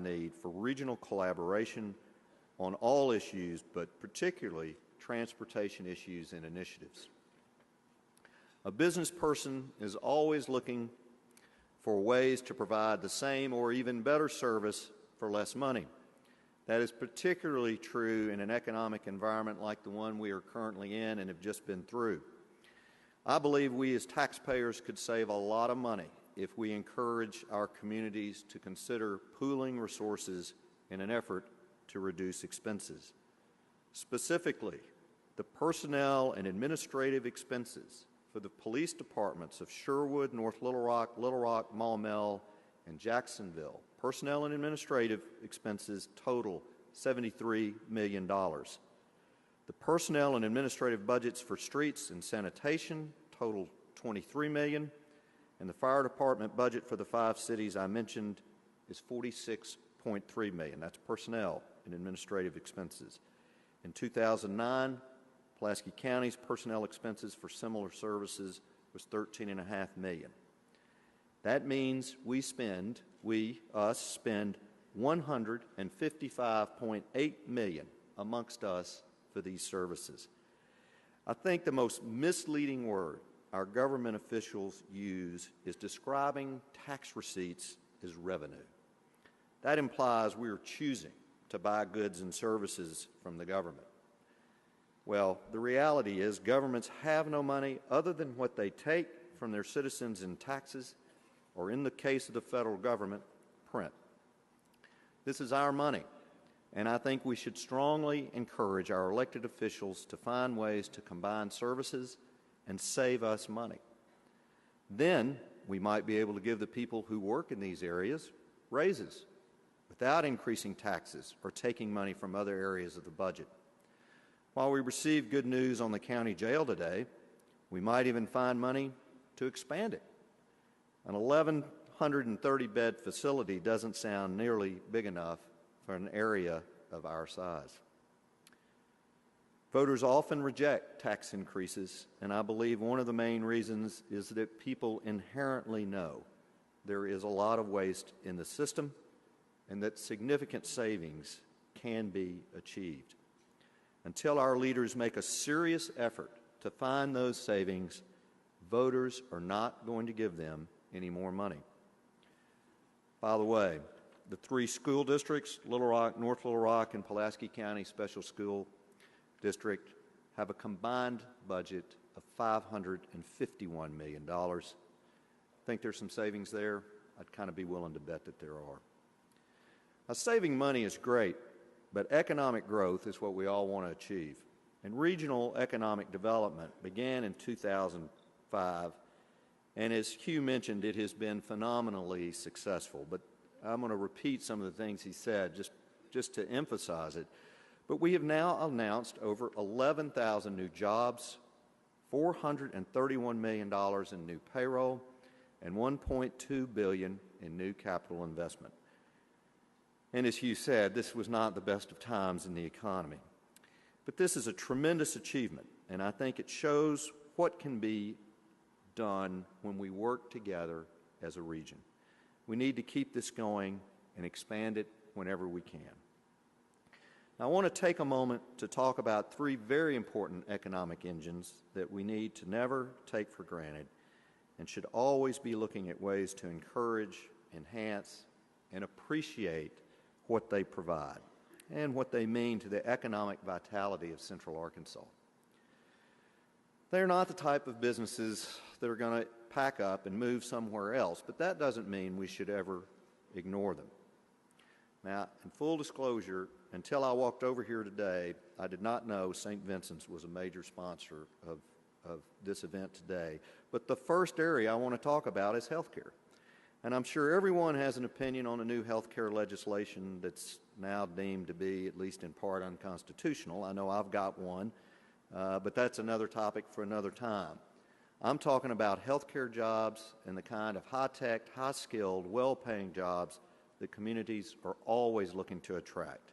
the need for regional collaboration on all issues, but particularly transportation issues and initiatives. A business person is always looking for ways to provide the same or even better service for less money. That is particularly true in an economic environment like the one we are currently in and have just been through. I believe we as taxpayers could save a lot of money if we encourage our communities to consider pooling resources in an effort to reduce expenses. Specifically, the personnel and administrative expenses for the police departments of Sherwood, North Little Rock, Maumelle, and Jacksonville. Personnel and administrative expenses total $73 million. The personnel and administrative budgets for streets and sanitation total $23 million, and the fire department budget for the 5 cities I mentioned is $46.3 million. That's personnel and administrative expenses. In 2009, Pulaski County's personnel expenses for similar services was $13.5 million. That means we spend $155.8 million amongst us for these services. I think the most misleading word our government officials use is describing tax receipts as revenue. That implies we are choosing to buy goods and services from the government. Well, the reality is governments have no money other than what they take from their citizens in taxes, or in the case of the federal government, print. This is our money, and I think we should strongly encourage our elected officials to find ways to combine services and save us money. Then we might be able to give the people who work in these areas raises without increasing taxes or taking money from other areas of the budget. While we receive good news on the county jail today, we might even find money to expand it. An 1,130-bed facility doesn't sound nearly big enough for an area of our size. Voters often reject tax increases, and I believe one of the main reasons is that people inherently know there is a lot of waste in the system and that significant savings can be achieved. Until our leaders make a serious effort to find those savings, voters are not going to give them any more money. By the way, the 3 school districts, Little Rock, North Little Rock, and Pulaski County Special School District, have a combined budget of $551 million. Think there's some savings there? I'd kind of be willing to bet that there are. Now, saving money is great, but economic growth is what we all want to achieve. And regional economic development began in 2005, and as Hugh mentioned, it has been phenomenally successful. But I'm going to repeat some of the things he said just to emphasize it. But we have now announced over 11,000 new jobs, $431 million in new payroll, and $1.2 billion in new capital investment. And as Hugh said, this was not the best of times in the economy. But this is a tremendous achievement, and I think it shows what can be done when we work together as a region. We need to keep this going and expand it whenever we can. Now, I want to take a moment to talk about 3 very important economic engines that we need to never take for granted and should always be looking at ways to encourage, enhance, and appreciate what they provide and what they mean to the economic vitality of Central Arkansas. They're not the type of businesses that are going to pack up and move somewhere else, but that doesn't mean we should ever ignore them. Now, in full disclosure, until I walked over here today, I did not know St. Vincent's was a major sponsor of this event today. But the first area I want to talk about is healthcare. And I'm sure everyone has an opinion on the new healthcare legislation that's now deemed to be, at least in part, unconstitutional. I know I've got one, but that's another topic for another time. I'm talking about healthcare jobs and the kind of high-tech, high-skilled, well-paying jobs that communities are always looking to attract.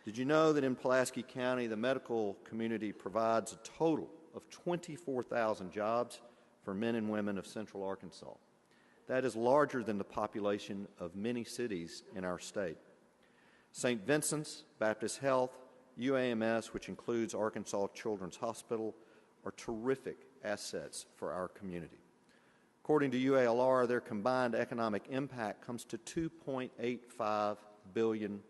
Did you know that in Pulaski County, the medical community provides a total of 24,000 jobs for men and women of Central Arkansas? That is larger than the population of many cities in our state. St. Vincent's, Baptist Health, UAMS, which includes Arkansas Children's Hospital, are terrific assets for our community. According to UALR, their combined economic impact comes to $2.85 billion.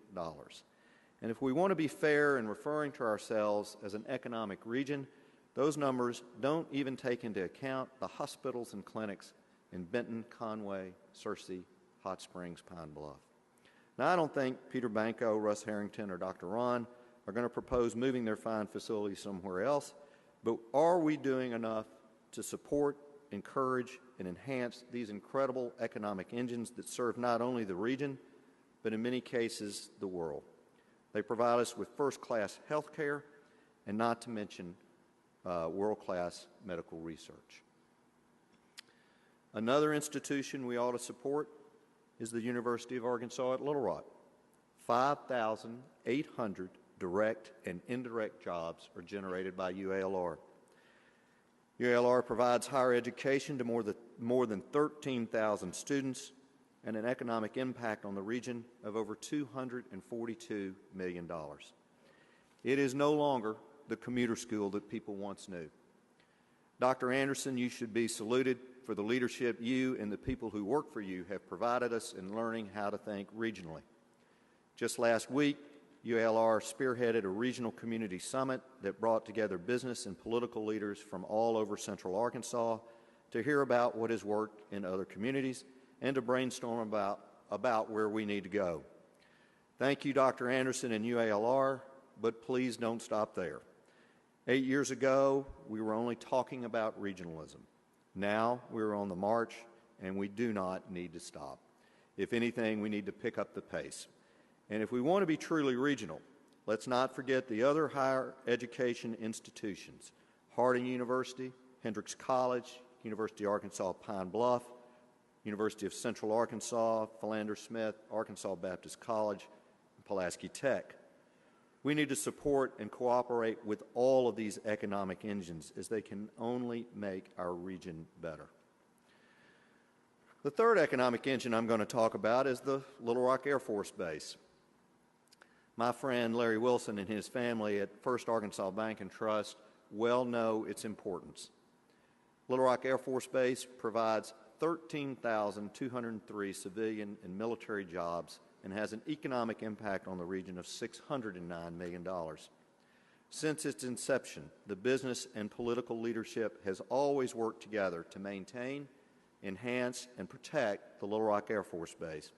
And if we want to be fair in referring to ourselves as an economic region, those numbers don't even take into account the hospitals and clinics in Benton, Conway, Searcy, Hot Springs, Pine Bluff. Now, I don't think Peter Banco, Russ Harrington, or Dr. Ron are going to propose moving their fine facilities somewhere else, but are we doing enough to support, encourage, and enhance these incredible economic engines that serve not only the region, but in many cases, the world? They provide us with first-class health care, and not to mention world-class medical research. Another institution we ought to support is the University of Arkansas at Little Rock. 5,800 direct and indirect jobs are generated by UALR. UALR provides higher education to more than 13,000 students and an economic impact on the region of over $242 million. It is no longer the commuter school that people once knew. Dr. Anderson, you should be saluted for the leadership you and the people who work for you have provided us in learning how to think regionally. Just last week, UALR spearheaded a regional community summit that brought together business and political leaders from all over Central Arkansas to hear about what has worked in other communities and to brainstorm about where we need to go. Thank you, Dr. Anderson and UALR, but please don't stop there. 8 years ago, we were only talking about regionalism. Now we're on the march, and we do not need to stop. If anything, we need to pick up the pace. And if we want to be truly regional, let's not forget the other higher education institutions: Harding University, Hendrix College, University of Arkansas Pine Bluff, University of Central Arkansas, Philander Smith, Arkansas Baptist College, and Pulaski Tech. We need to support and cooperate with all of these economic engines, as they can only make our region better. The third economic engine I'm going to talk about is the Little Rock Air Force Base. My friend Larry Wilson and his family at First Arkansas Bank and Trust well know its importance. Little Rock Air Force Base provides 13,203 civilian and military jobs and has an economic impact on the region of $609 million. Since its inception, the business and political leadership has always worked together to maintain, enhance, and protect the Little Rock Air Force Base.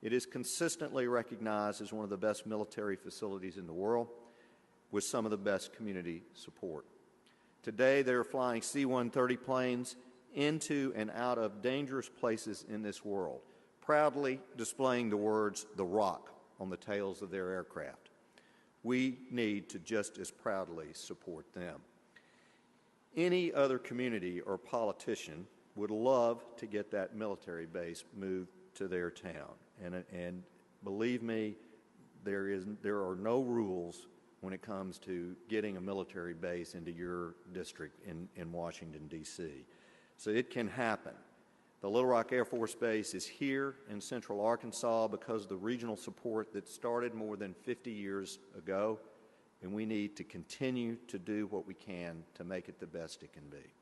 It is consistently recognized as one of the best military facilities in the world, with some of the best community support. Today, they are flying C-130 planes into and out of dangerous places in this world, proudly displaying the words "The Rock" on the tails of their aircraft. We need to just as proudly support them. Any other community or politician would love to get that military base moved to their town. And believe me, there are no rules when it comes to getting a military base into your district in Washington, D.C. So it can happen. The Little Rock Air Force Base is here in Central Arkansas because of the regional support that started more than 50 years ago, and we need to continue to do what we can to make it the best it can be.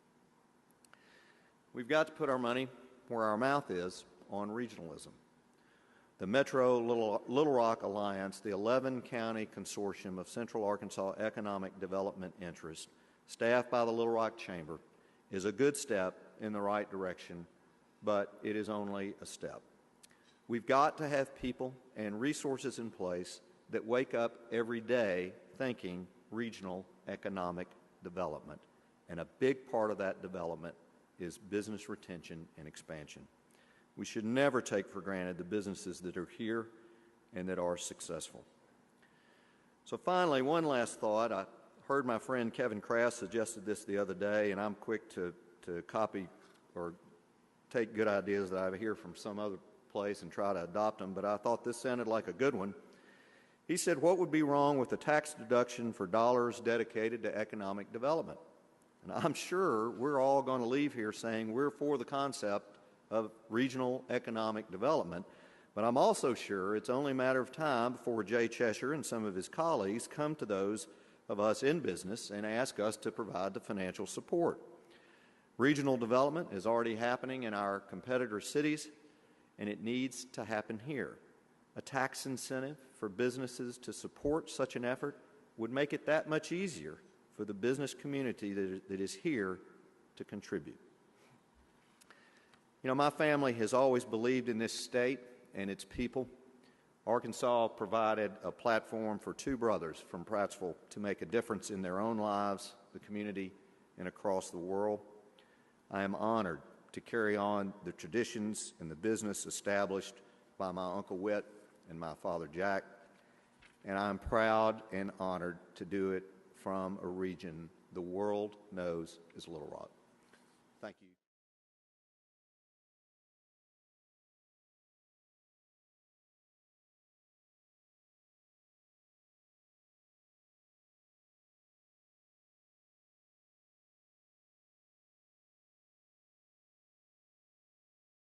We've got to put our money where our mouth is on regionalism. The Metro Little Rock Alliance, the 11-county consortium of Central Arkansas economic development interests, staffed by the Little Rock Chamber, is a good step in the right direction, but it is only a step. We've got to have people and resources in place that wake up every day thinking regional economic development, and a big part of that development is business retention and expansion. We should never take for granted the businesses that are here and that are successful. So finally, one last thought. I heard my friend Kevin Crass suggested this the other day, and I'm quick to copy or take good ideas that I hear from some other place and try to adopt them, but I thought this sounded like a good one. He said, what would be wrong with a tax deduction for dollars dedicated to economic development? And I'm sure we're all going to leave here saying we're for the concept of regional economic development, but I'm also sure it's only a matter of time before Jay Cheshire and some of his colleagues come to those of us in business and ask us to provide the financial support. Regional development is already happening in our competitor cities, and it needs to happen here. A tax incentive for businesses to support such an effort would make it that much easier for the business community that is here to contribute. You know, my family has always believed in this state and its people. Arkansas provided a platform for two brothers from Prattsville to make a difference in their own lives, the community, and across the world. I am honored to carry on the traditions and the business established by my Uncle Whit and my father Jack, and I'm proud and honored to do it from a region the world knows as Little Rock.